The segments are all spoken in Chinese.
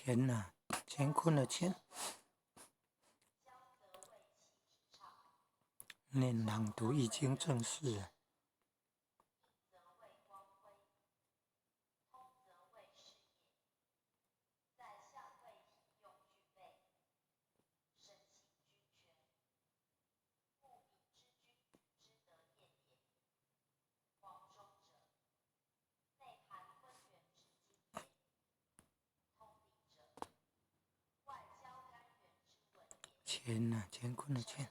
乾呐、乾坤的乾，念朗读易经正式啊。乾呐、乾坤的乾。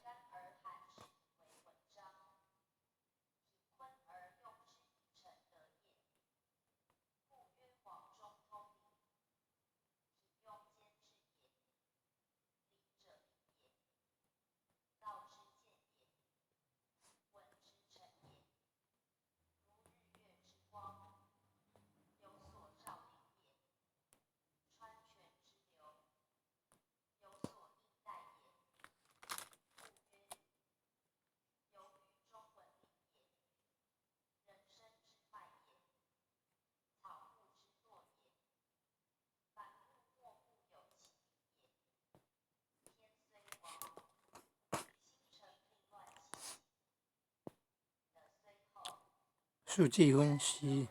数据分析，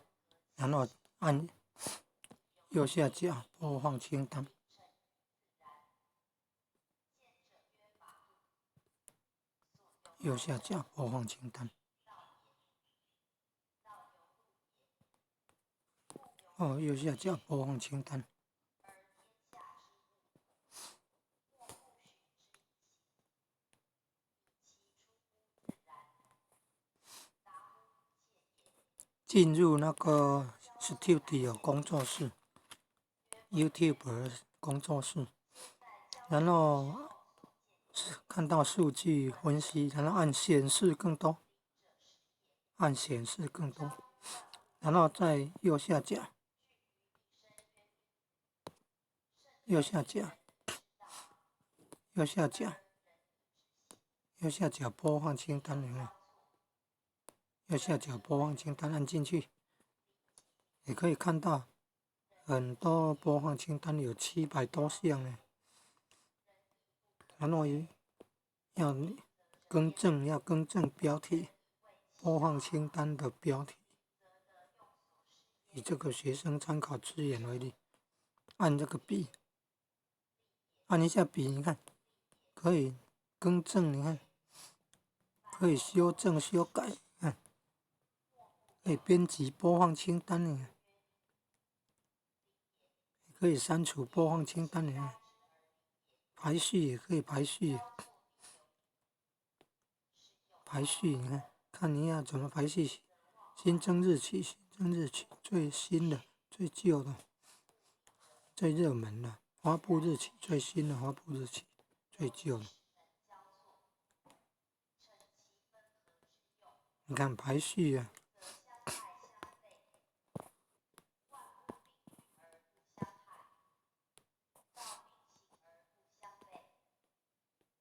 然后按右下角播放清单。右下角播放清单。右下角播放清单。进入那个 Studio 工作室 ，YouTube 工作室，然后看到数据分析，然后按显示更多，按显示更多，然后在右下角，右下角播放清单有没有？右下角播放清单按进去，也可以看到很多播放清单，有700多项呢。然后要更正标题，播放清单的标题。以这个学生参考资源为例，按这个笔，按一下笔，你看可以更正，你看可以修正修改，看可以编辑播放清单，你看可以删除播放清单，你看排序也可以排序，你看你要怎么排序，新增日期，最新的、最旧的、最热门的，发布日期，最新的发布日期，最旧的。你看排序啊，